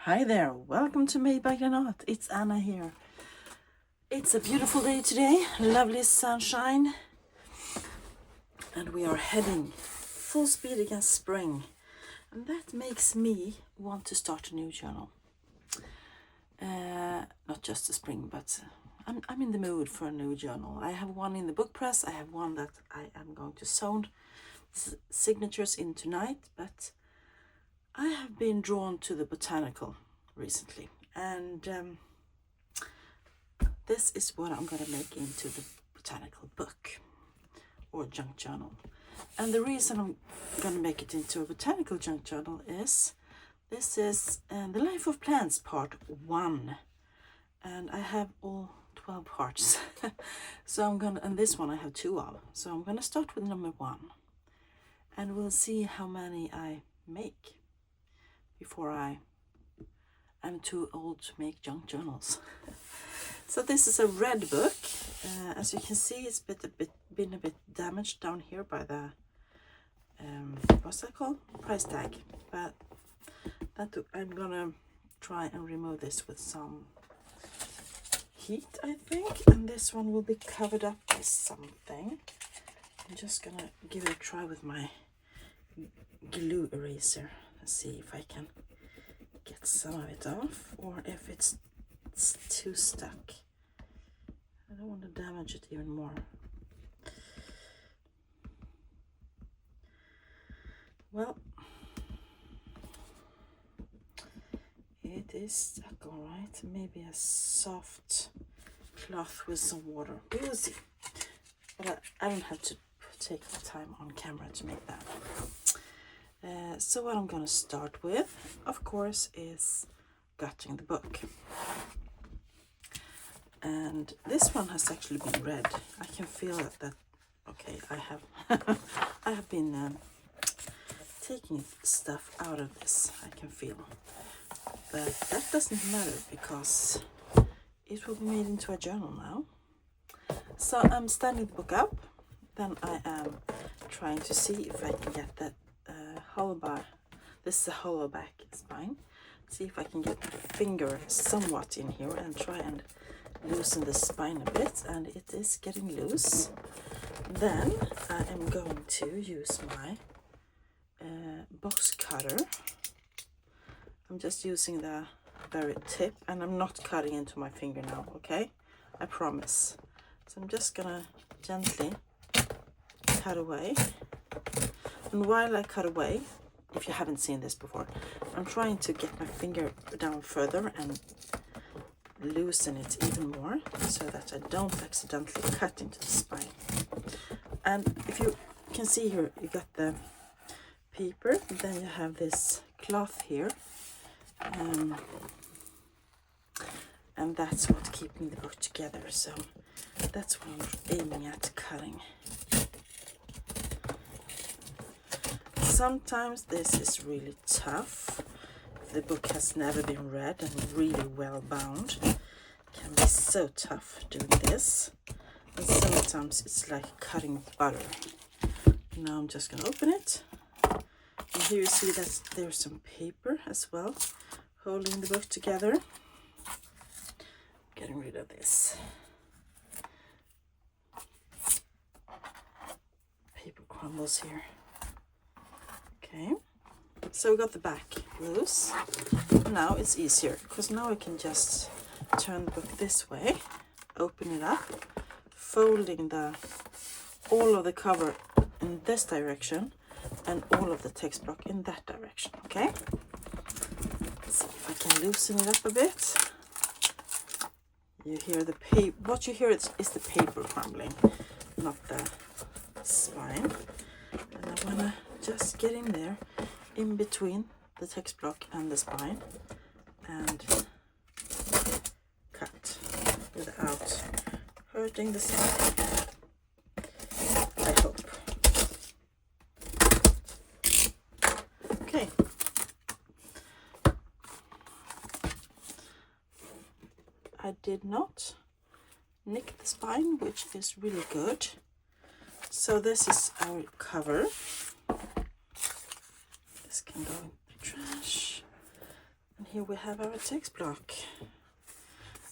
Hi there, welcome to Made by Granat. It's Anna here. It's a beautiful day today, lovely sunshine, and we are heading full speed against spring. And that makes me want to start a new journal. Not just a spring, but I'm in the mood for a new journal. I have one in the book press, I have one that I am going to sew signatures in tonight, but I have been drawn to the botanical recently, and this is what I'm going to make into the botanical book or junk journal. And the reason I'm going to make it into a botanical junk journal is this is the Life of Plants part 1, and I have all 12 parts. So and this one I have 2 of, so I'm going to start with number 1, and we'll see how many I make before I'm too old to make junk journals. So this is a red book. As you can see, it's been a bit damaged down here by the what's that called? Price tag. But I'm gonna try and remove this with some heat, I think. And this one will be covered up with something. I'm just gonna give it a try with my glue eraser. Let's see if I can get some of it off, or if it's too stuck. I don't want to damage it even more. Well, it is stuck all right. Maybe a soft cloth with some water. We will see. But I don't have to take the time on camera to make that. So what I'm going to start with, of course, is gutting the book. And this one has actually been read. I can feel that okay, I have I have been taking stuff out of this, I can feel. But that doesn't matter because it will be made into a journal now. So I'm standing the book up, then I am trying to see if I can get that hollow bar. This is a hollow back spine. See if I can get my finger somewhat in here and try and loosen the spine a bit, and it is getting loose. Then I am going to use my box cutter. I'm just using the very tip, and I'm not cutting into my finger now, okay? I promise. So I'm just gonna gently cut away. And while I cut away, if you haven't seen this before, I'm trying to get my finger down further and loosen it even more so that I don't accidentally cut into the spine. And if you can see here, you got the paper, then you have this cloth here, and that's what's keeping the book together. So that's what I'm aiming at cutting. Sometimes this is really tough. If the book has never been read and really well bound, it can be so tough doing this. And sometimes it's like cutting butter. Now I'm just gonna open it. And here you see that there's some paper as well, holding the book together. Getting rid of this. Paper crumbles here. Okay, so we got the back loose. Now it's easier because now I can just turn the book this way, open it up, folding all of the cover in this direction and all of the text block in that direction. Okay, let's see if I can loosen it up a bit. You hear the paper. What you hear is the paper crumbling, not the spine. And I wanna just get in there, in between the text block and the spine, and cut without hurting the spine, I hope. Okay. I did not nick the spine, which is really good. So this is our cover. This can go in the trash. And here we have our text block.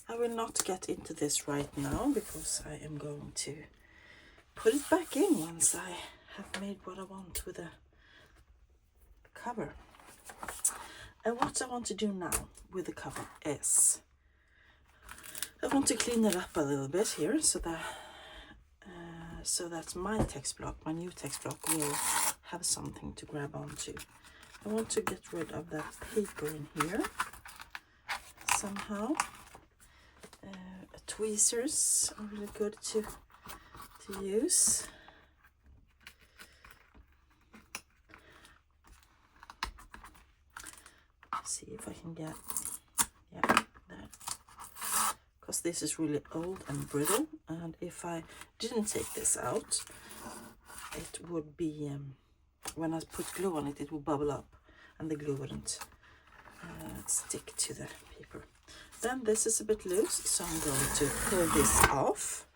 I will not get into this right now because I am going to put it back in once I have made what I want with the cover. And what I want to do now with the cover is I want to clean it up a little bit here so that my text block, my new text block, will have something to grab onto. I want to get rid of that paper in here somehow. Tweezers are really good to use. See if I can get, yeah, that, because this is really old and brittle, and if I didn't take this out, it would be, when I put glue on it, it would bubble up and the glue wouldn't stick to the paper. Then this is a bit loose, so I'm going to pull this off.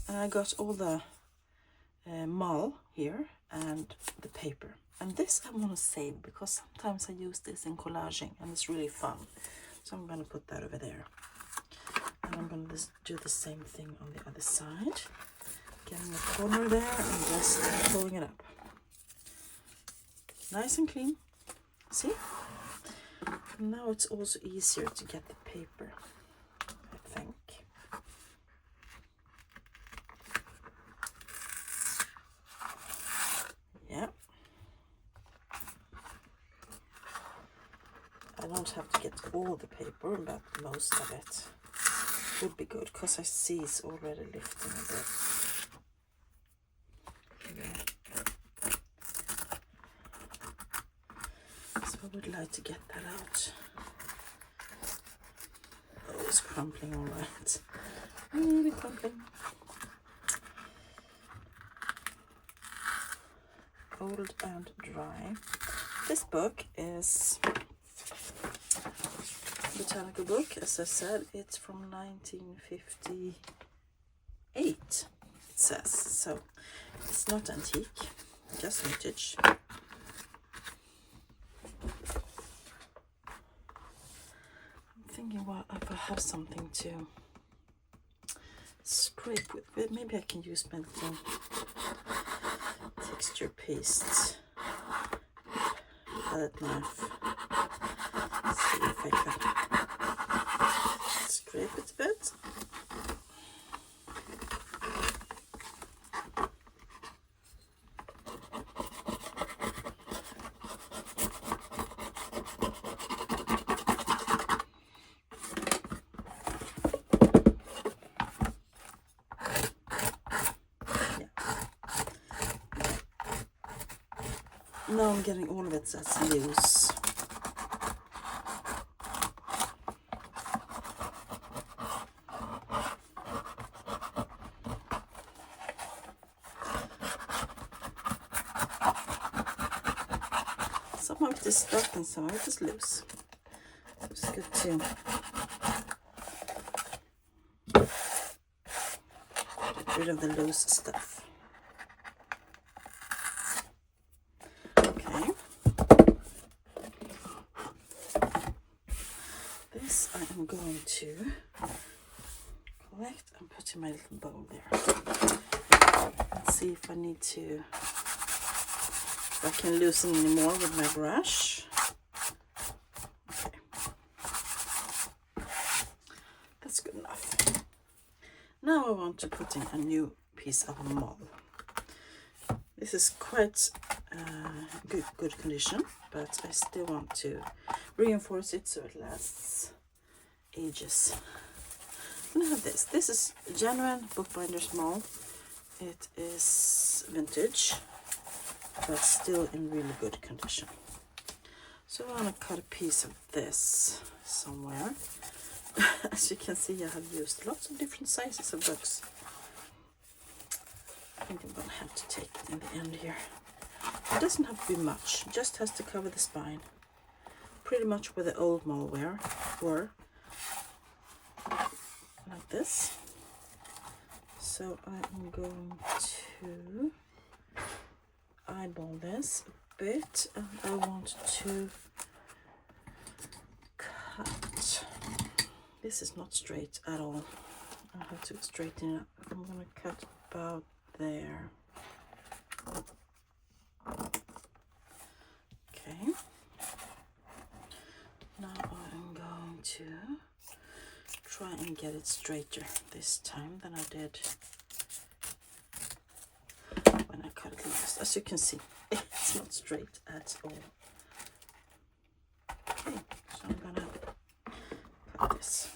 And I got all the mull here and the paper. And this I want to save because sometimes I use this in collaging and it's really fun. So I'm going to put that over there. And I'm going to do the same thing on the other side. Getting the corner there and just pulling it up. Nice and clean. See? And now it's also easier to get the paper, I think. Yeah. I don't have to get all the paper, but most of it would be good because I see it's already lifting a bit. Yeah. So I would like to get that out. Oh, it's crumpling all right. Really crumpling. Old and dry. This book is botanical book, as I said. It's from 1958, it says, so it's not antique, just vintage. I'm thinking, well, if I have something to scrape with, maybe I can use melting texture paste palette knife. See if I can scrape it a bit. Now I'm getting all of it that's loose. Some of it is stuck and some of it is loose. It's good to get rid of the loose stuff. I'm going to collect and put in my little bowl there. Let's see if I need to, if I can loosen any more with my brush. Okay, that's good enough. Now I want to put in a new piece of mull. This is quite good condition, but I still want to reinforce it so it lasts ages. And I have this. This is genuine bookbinder's mull. It is vintage, but still in really good condition. So I want to cut a piece of this somewhere. As you can see, I have used lots of different sizes of books. I think I'm going to have to take it in the end here. It doesn't have to be much, it just has to cover the spine. Pretty much where the old mull were. Like this. So I'm going to eyeball this a bit, and I want to hat. This is not straight at all. I have to straighten it up. I'm gonna cut about there. Okay. Now I'm going to try and get it straighter this time than I did when I cut it last. As you can see, it's not straight at all. Okay, so I'm gonna cut this.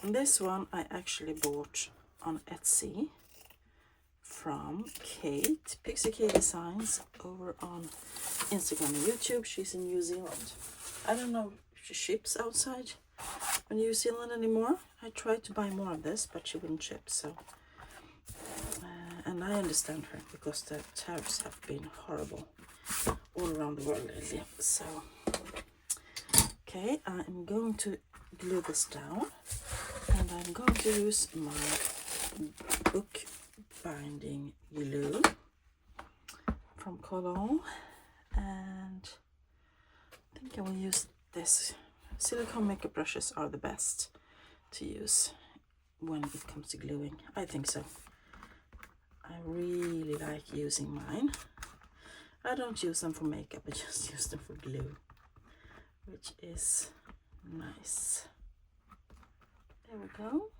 And this one I actually bought on Etsy from Kate, Pixie K Designs, over on Instagram and YouTube. She's in New Zealand. I don't know if she ships outside of New Zealand anymore. I tried to buy more of this, but she wouldn't ship, so and I understand her because the tariffs have been horrible all around the world lately. So okay, I'm going to glue this down, and I'm going to use my book binding glue from Cologne, and I think I will use this. Silicone makeup brushes are the best to use when it comes to gluing. I think so. I really like using mine. I don't use them for makeup, I just use them for glue, which is nice. There we go.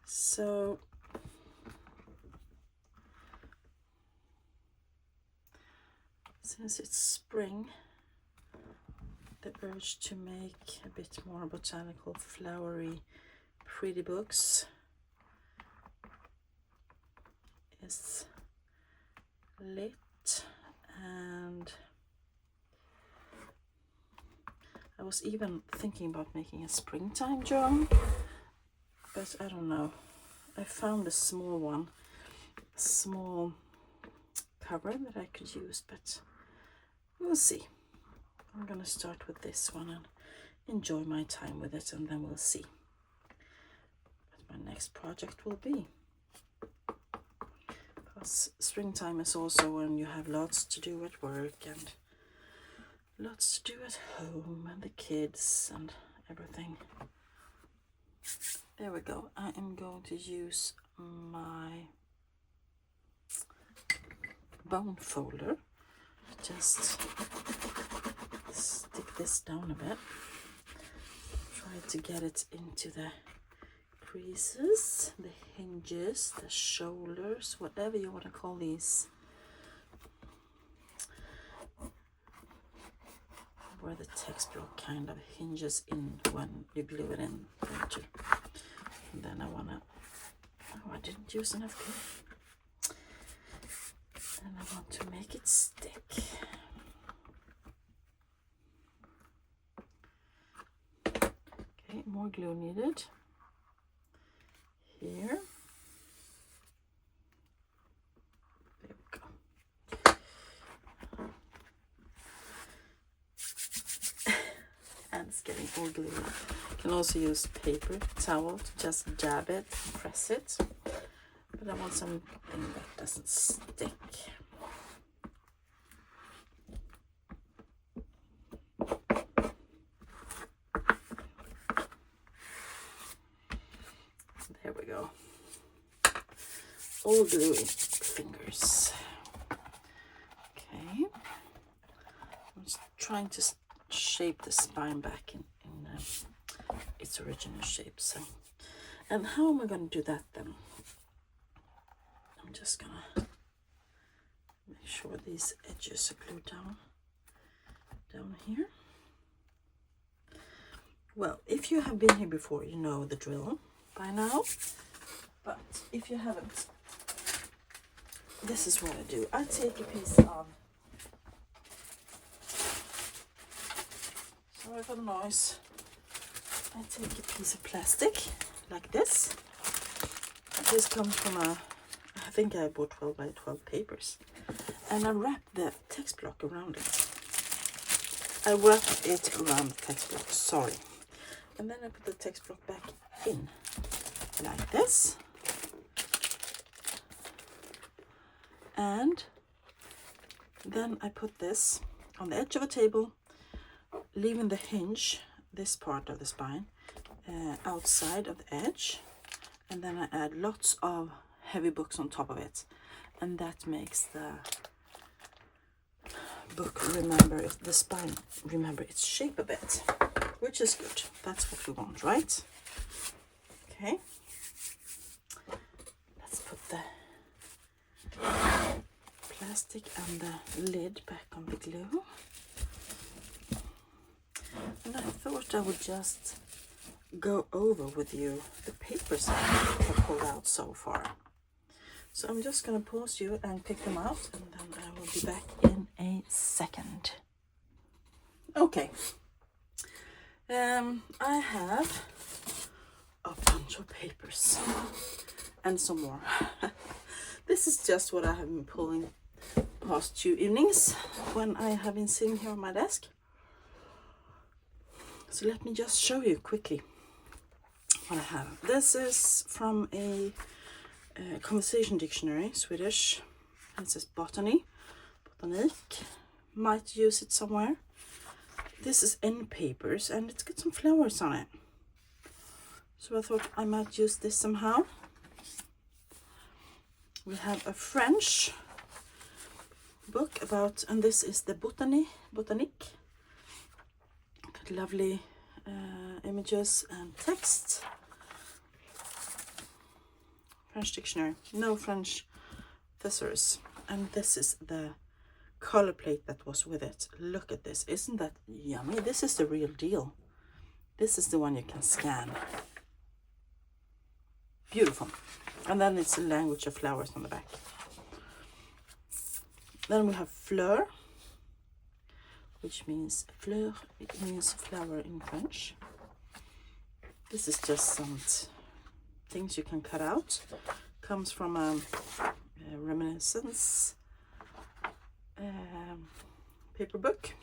So since it's spring, the urge to make a bit more botanical, flowery, pretty books is lit, and I was even thinking about making a springtime journal, but I don't know. I found a small one, a small cover that I could use, but we'll see. I'm gonna start with this one and enjoy my time with it, and then we'll see what my next project will be. Because springtime is also when you have lots to do at work and lots to do at home, and the kids and everything. There we go. I am going to use my bone folder. Just stick this down a bit. Try to get it into the creases, the hinges, the shoulders, whatever you want to call these. Where the text block kind of hinges in when you glue it in. And then I want to, oh, I didn't use enough glue. And I want to make it stick. Okay, more glue needed. Here. There we go. And it's getting all gluey. You can also use paper towel to just dab it, press it. But I want something that doesn't stick. There we go. All gluey fingers. Okay. I'm just trying to shape the spine back in its original shape. So, and how am I going to do that then? I'm just gonna make sure these edges are glued down here. Well, if you have been here before, you know the drill by now, but if you haven't, this is what I do. I take a piece of, sorry for the noise, I take a piece of plastic like this. This comes from I think I bought 12 by 12 papers, and I wrap the text block around it. I wrap it around the text block, sorry. And then I put the text block back in like this, and then I put this on the edge of a table leaving the hinge, this part of the spine, outside of the edge, and then I add lots of heavy books on top of it, and that makes the book remember the spine remember its shape a bit, which is good. That's what we want, right? Okay, let's put the plastic and the lid back on the glue. And I thought I would just go over with you the papers I have pulled out so far. So I'm just going to pause you and pick them out, and then I will be back in a second. Okay. I have a bunch of papers and some more. This is just what I have been pulling past 2 evenings when I have been sitting here on my desk. So let me just show you quickly what I have. This is from a conversation dictionary, Swedish. It says botanic. Might use it somewhere. This is end papers, and it's got some flowers on it. So I thought I might use this somehow. We have a French book about, and this is the botanique. Got lovely images and text. French dictionary, no French thesaurus. And this is the color plate that was with it. Look at this, isn't that yummy? This is the real deal. This is the one you can scan. Beautiful. And then it's a language of flowers on the back. Then we have fleur, which means fleur, it means flower in French. This is just some things you can cut out. Comes from a reminiscence paper book.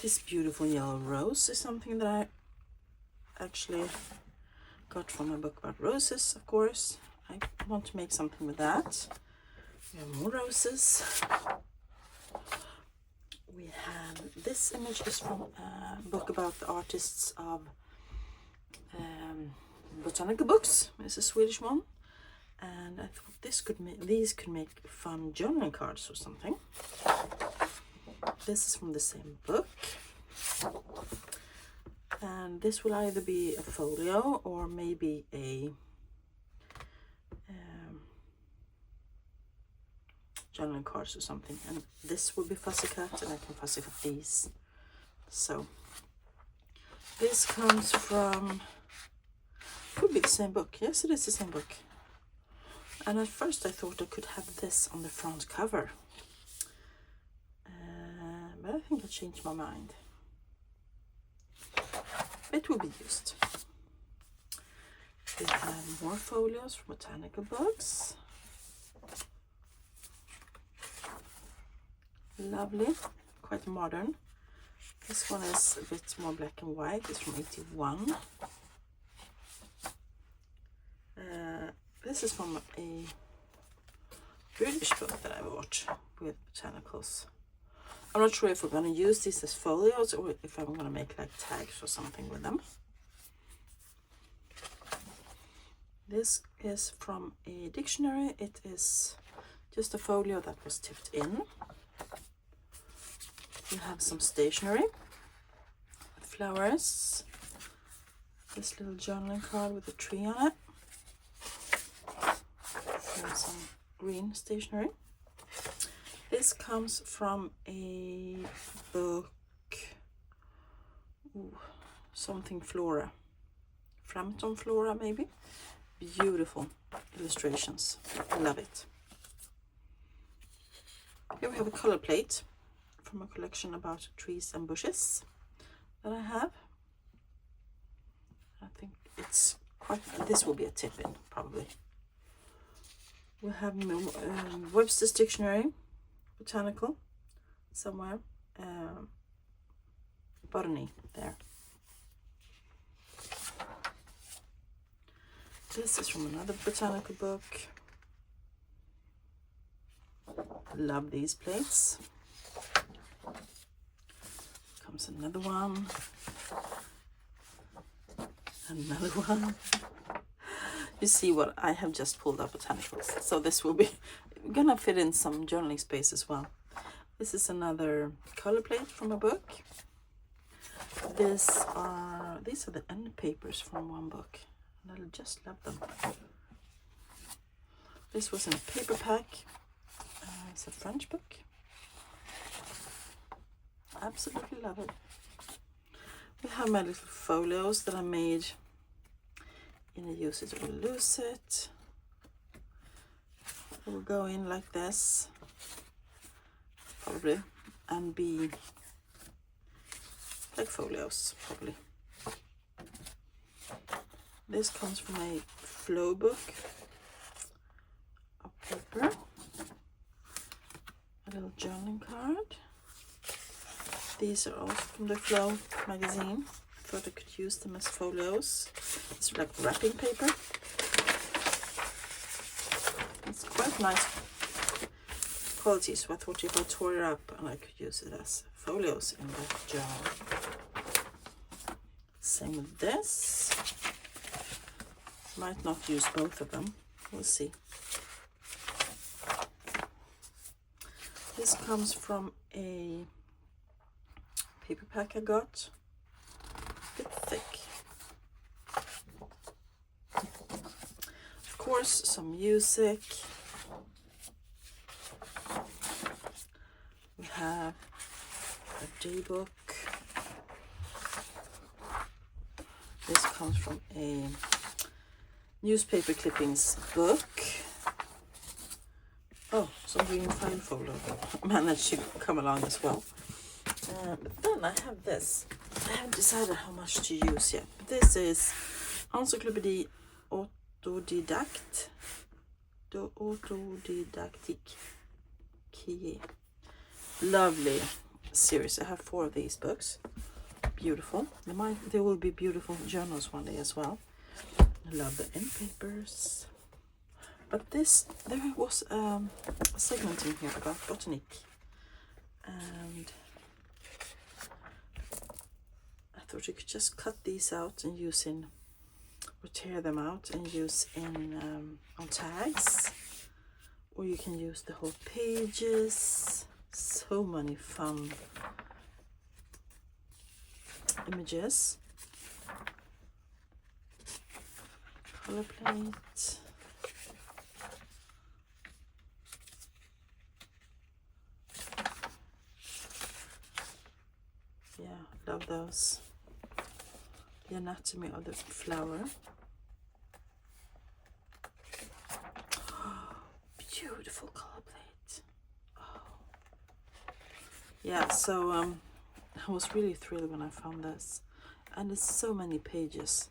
This beautiful yellow rose is something that I actually got from a book about roses, of course. I want to make something with that. We have more roses. We have, this image is from a book about the artists of botanical books. It's a Swedish one, and I thought these could make fun journaling cards or something. This is from the same book, and this will either be a folio or maybe a journaling cards or something. And this will be fussy cut, and I can fussy cut these. So this comes from, could be the same book. Yes, it is the same book. And at first I thought I could have this on the front cover, but I think I changed my mind. It will be used. We have more folios from botanical books. Lovely, quite modern. This one is a bit more black and white. It's from 81. This is from a British book that I bought with botanicals. I'm not sure if we're going to use these as folios or if I'm going to make like tags or something with them. This is from a dictionary. It is just a folio that was tipped in. We have some stationery with flowers. This little journaling card with a tree on it. And some green stationery. This comes from a book, something flora, Frampton Flora maybe. Beautiful illustrations, love it. Here we have a color plate from a collection about trees and bushes that I have. I think it's quite, this will be a tip-in probably. We have Webster's Dictionary, botanical, somewhere, botany there. This is from another botanical book. Love these plates. comes another one. Another one. You see what I have just pulled up botanicals. So this will be gonna fit in some journaling space as well. This is another color plate from a book. These are the end papers from one book, and I just love them. This was in a paper pack. It's a French book. Absolutely love it. We have my little folios that I made in a use it or lose it. It will go in like this, probably, and be like folios, probably. This comes from a flow book of paper. A little journaling card. These are also from the Flow magazine. I thought I could use them as folios. It's like wrapping paper. It's quite nice quality, so I thought if I tore it up and I could use it as folios in the journal. Same with this. Might not use both of them. We'll see. This comes from a paper pack I got. A bit thick. Of course, some music. We have a day book. This comes from a newspaper clippings book. Oh, some green file folder managed to come along as well. But then I have this. I haven't decided how much to use yet. But this is Encyclopédie Autodidactique. Lovely series. I have 4 of these books. Beautiful. There will be beautiful journals one day as well. I love the end papers. But there was a segment in here about botanic, and I thought you could just cut these out and use or tear them out and use on tags, or you can use the whole pages. So many fun images. Color plate. Yeah, love those. The anatomy of the flower. Beautiful color plate. Oh. Yeah, so I was really thrilled when I found this. And it's so many pages.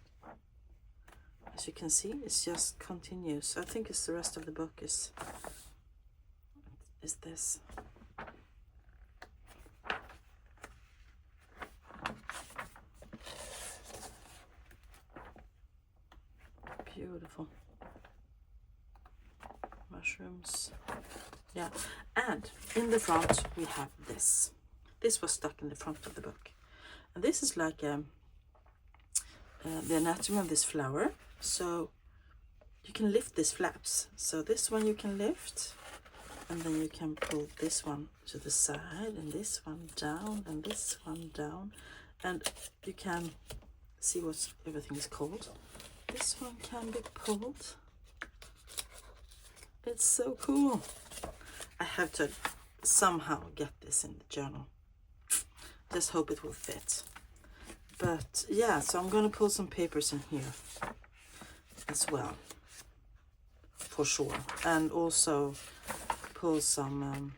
As you can see, it's just continuous. I think it's the rest of the book is this. Beautiful. Mushrooms. Yeah, and in the front we have this. This was stuck in the front of the book. And this is like the anatomy of this flower. So you can lift these flaps. So this one you can lift, and then you can pull this one to the side, and this one down, and this one down. And you can see what everything is called. This one can be pulled. It's so cool. I have to somehow get this in the journal. Just hope it will fit. But yeah, so I'm gonna pull some papers in here as well, for sure. And also pull some,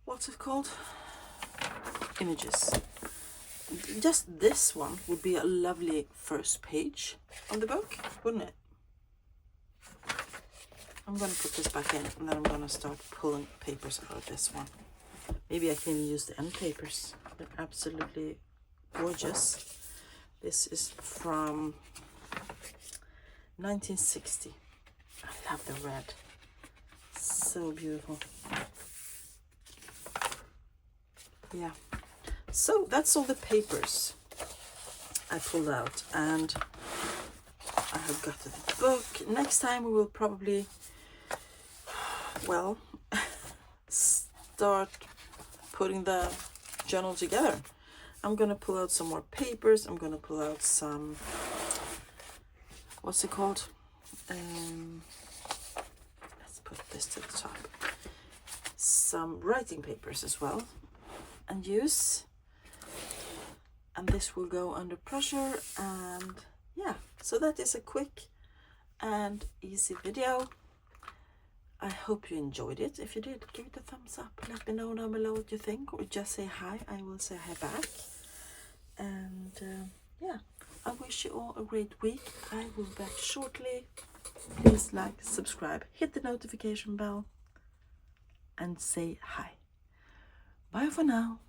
what's it called? Images. Just this one would be a lovely first page on the book, wouldn't it? I'm going to put this back in, and then I'm going to start pulling papers out of this one. Maybe I can use the end papers. They're absolutely gorgeous. This is from 1960. I love the red. So beautiful. yeah. So that's all the papers I pulled out, and I have got the book. Next time we will probably, well, start putting the journal together. I'm gonna pull out some more papers. I'm gonna pull out some, what's it called? Let's put this to the top. Some writing papers as well, and use. And this will go under pressure, and yeah, so that is a quick and easy video. I hope you enjoyed it. If you did, give it a thumbs up. Let me know down below what you think, or just say hi. I will say hi back. And yeah, I wish you all a great week. I will be back shortly. Please like, subscribe, hit the notification bell, and say hi. Bye for now.